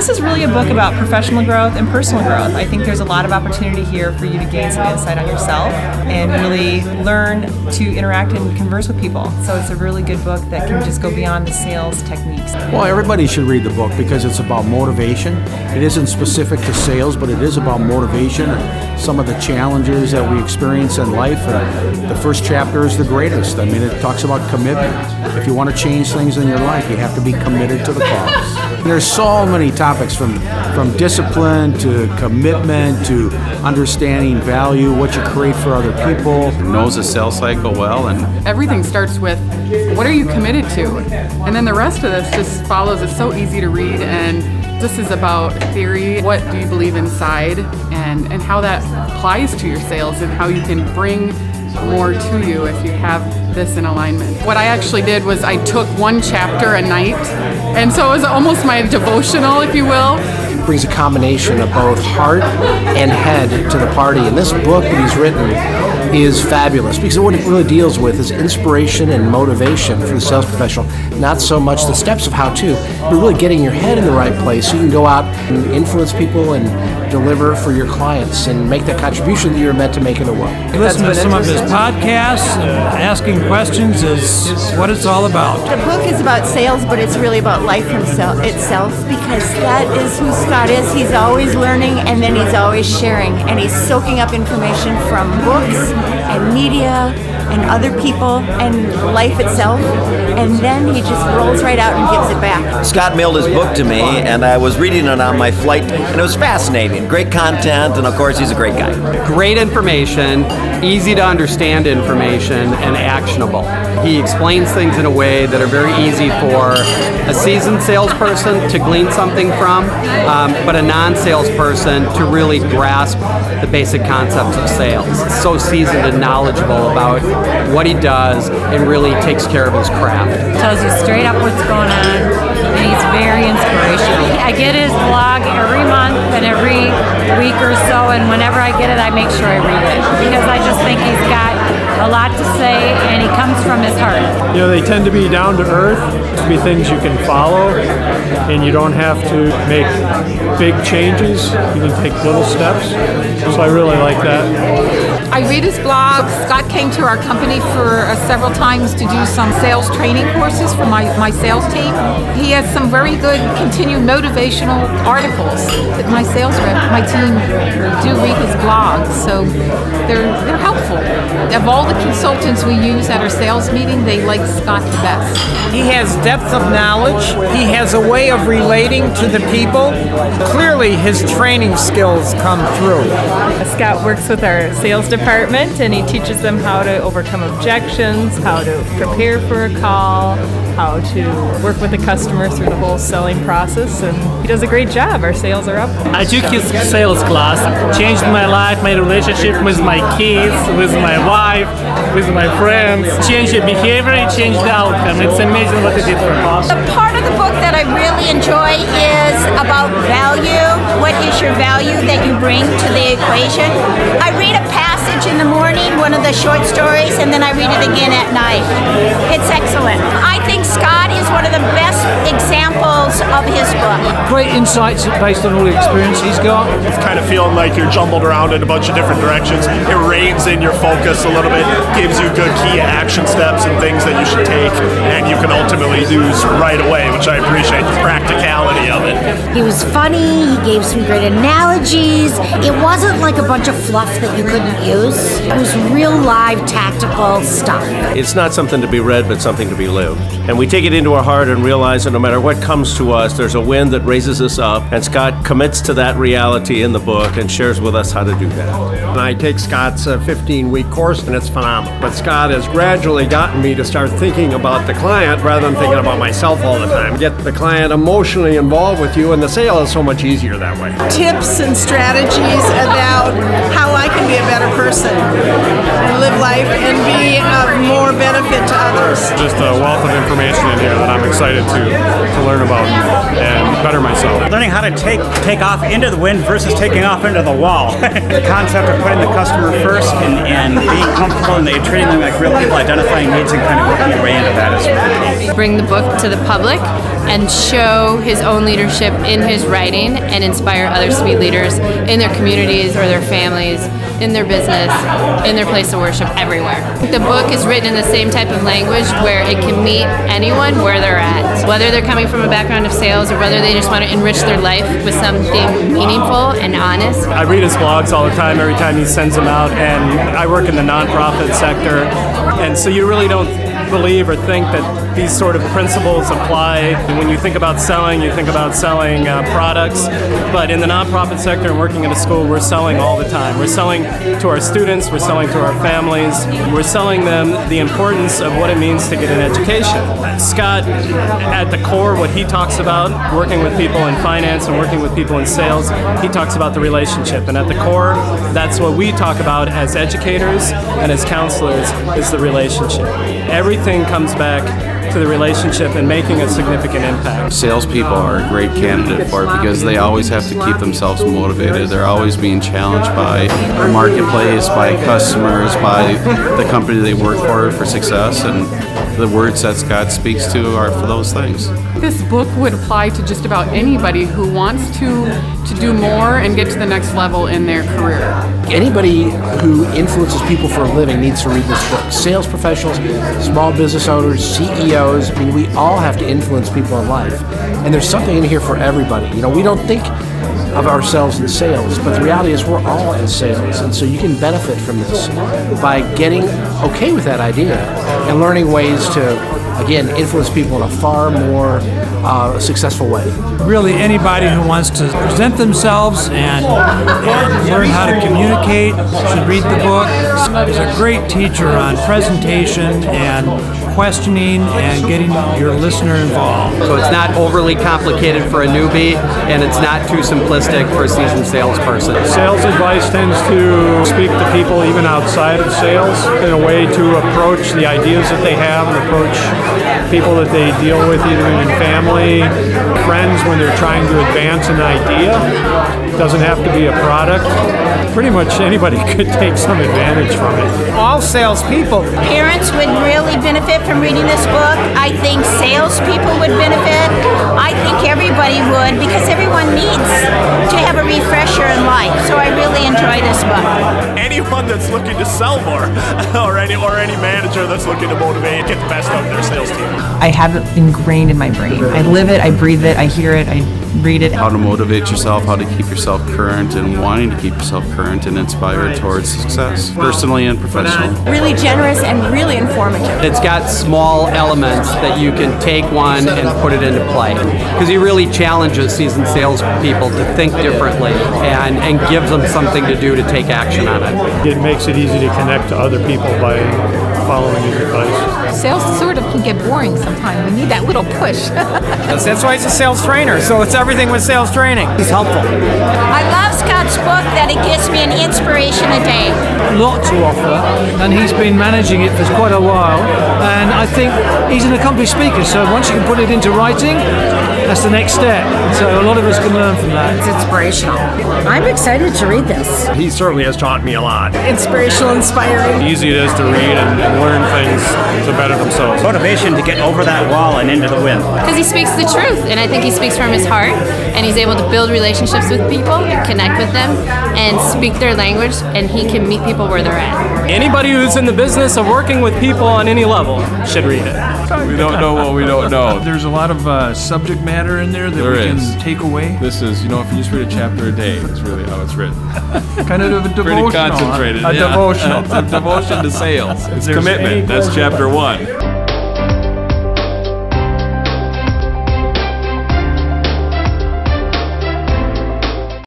This is really a book about professional growth and personal growth. I think there's a lot of opportunity here for you to gain some insight on yourself and really learn to interact and converse with people. So it's a really good book that can just go beyond the sales techniques. Well, everybody should read the book because it's about motivation. It isn't specific to sales, but it is about motivation and some of the challenges that we experience in life. And the first chapter is the greatest. I mean, it talks about commitment. If you want to change things in your life, you have to be committed to the cause. There's so many topics from discipline to commitment to understanding value, what you create for other people. Knows the sales cycle well, and everything starts with what are you committed to, and then the rest of this just follows. It's so easy to read, and this is about theory. What do you believe inside, and how that applies to your sales, and how you can bring more to you if you have this in alignment. What I actually did was I took one chapter a night, and so it was almost my devotional, if you will. It brings a combination of both heart and head to the party, and this book that he's written is fabulous because what it really deals with is inspiration and motivation for the sales professional, not so much the steps of how to, but really getting your head in the right place so you can go out and influence people and deliver for your clients and make that contribution that you're meant to make in the world. Listen to some of his podcasts, asking questions is what it's all about. The book is about sales, but it's really about life itself because that is who Scott is. He's always learning, and then he's always sharing, and he's soaking up information from books and media and other people and life itself, and then he just rolls right out and gives it back. Scott mailed his book to me, and I was reading it on my flight, and it was fascinating. Great content, and of course, he's a great guy. Great information, easy to understand information, and actionable. He explains things in a way that are very easy for a seasoned salesperson to glean something from, but a non-salesperson to really grasp the basic concepts of sales. So seasoned and knowledgeable about what he does and really takes care of his craft. Tells you straight up what's going on, and he's very inspirational. I get his blog every month and every week or so, and whenever I get it, I make sure I read it because I just think he's got a lot to say, and he comes from his heart. You know, they tend to be down to earth, to be things you can follow, and you don't have to make big changes. You can take little steps. So I really like that. I read his blog. Scott came to our company for several times to do some sales training courses for my sales team. He has some very good continued motivational articles that my sales rep, my team, do read his blog. So they're helpful. Of all the consultants we use at our sales meeting, they like Scott the best. He has depth of knowledge. He has a way of relating to the people. Clearly, his training skills come through. Scott works with our sales department, and he teaches them how to overcome objections, how to prepare for a call, how to work with the customer through the whole selling process, and he does a great job. Our sales are up. I took his sales class, changed my life, my relationship with my kids, with my wife, with my friends, changed the behavior, it changed the outcome. It's amazing what it did for us. The part of the book that I really enjoy is about value. What is your value that you bring to the equation? I read a passage in the morning, one of the short stories, and then I read it again at night. It's excellent. I think Scott is one of the best examples of his book. Great insights based on all the experience he's got. It's kind of feeling like you're jumbled around in a bunch of different directions. It reins in your focus a little bit, gives you good key action steps and things that you should take, and you can ultimately use right away, which I appreciate the practicality of it. He was funny, he gave some great analogies. It wasn't like a bunch of fluff that you couldn't use. It was real live tactical stuff. It's not something to be read, but something to be lived. And we take it into our heart and realize that no matter what comes to us, there's a wind that raises us up, and Scott commits to that reality in the book and shares with us how to do that. And I take Scott's 15-week course, and it's phenomenal. But Scott has gradually gotten me to start thinking about the client rather than thinking about myself all the time. Get the client emotionally involved with you, and the sale is so much easier that way. Tips and strategies about how I can be a better person and live life and be of more benefit to others. Just a wealth of information in here that I'm excited to learn about and better myself. Learning how to take off into the wind versus taking off into the wall. The concept of putting the customer first and being comfortable and treating them like real people, identifying needs and kind of working your way into that is really key. Bring the book to the public and show his own leadership in his writing and inspire others to be leaders in their communities or their families, in their business, in their place of worship, everywhere. The book is written in the same type of language where it can meet anyone where they're at, whether they're coming from a background of sales or whether they just want to enrich their life with something meaningful and honest. I read his blogs all the time, every time he sends them out, and I work in the nonprofit sector, and so you really don't believe or think that these sort of principles apply. When you think about selling, you think about selling products, but in the nonprofit sector and working in a school, we're selling all the time. We're selling to our students, we're selling to our families, we're selling them the importance of what it means to get an education. Scott, at the core, what he talks about, working with people in finance and working with people in sales, he talks about the relationship, and at the core, that's what we talk about as educators and as counselors, is the relationship. Everything comes back to the relationship and making a significant impact. Salespeople are a great candidate for it because they always have to keep themselves motivated. They're always being challenged by the marketplace, by customers, by the company they work for success, and the words that Scott speaks to are for those things. This book would apply to just about anybody who wants to do more and get to the next level in their career. Anybody who influences people for a living needs to read this book. Sales professionals, small business owners, CEOs, I mean, we all have to influence people in life. And there's something in here for everybody. You know, we don't think of ourselves in sales, but the reality is we're all in sales. And so you can benefit from this by getting okay with that idea and learning ways to, again, influence people in a far more successful way. Really, anybody who wants to present themselves and learn how to communicate should read the book. He's a great teacher on presentation and questioning and getting your listener involved. So it's not overly complicated for a newbie, and it's not too simplistic for a seasoned salesperson. Sales advice tends to speak to people even outside of sales in a way to approach the ideas that they have and approach people that they deal with either in family, friends when they're trying to advance an idea. It doesn't have to be a product. Pretty much anybody could take some advantage from it. All salespeople. Parents would really benefit from reading this book. I think salespeople would benefit. I think everybody would, because everyone needs to have a refresher in life. So I really enjoy this book. Anyone that's looking to sell more, or any manager that's looking to motivate, get the best out of their sales team. I have it ingrained in my brain. I live it, I breathe it, I hear it, I read it. How to motivate yourself, how to keep yourself current and wanting to keep yourself current and inspired towards success, personally and professionally. Really generous and really informative. It's got small elements that you can take one and put it into play, because he really challenges seasoned salespeople to think differently and gives them something to do to take action on it. It makes it easy to connect to other people by following his advice. Sales sort of can get boring sometimes. We need that little push. That's why he's a sales trainer, so it's everything with sales training. He's helpful. I love Scott's book that it gives me an inspiration a day. A lot to offer, and he's been managing it for quite a while, and I think he's an accomplished speaker, so once you can put it into writing, that's the next step. So a lot of us can learn from that. It's inspirational. I'm excited to read this. He certainly has taught me a lot. Inspirational, inspiring. Easy it is to read and learn things to better themselves. Motivation to get over that wall and into the wind. Because he speaks the truth, and I think he speaks from his heart, and he's able to build relationships with people, connect with them, and speak their language, and he can meet people where they're at. Anybody who's in the business of working with people on any level should read it. We don't know what we don't know. There's a lot of subject matter in there that we can take away. This is, if you just read a chapter a day, it's really how it's written. Kind of a devotional. Pretty concentrated. A devotional. It's a devotion to sales. It's commitment. That's chapter 1.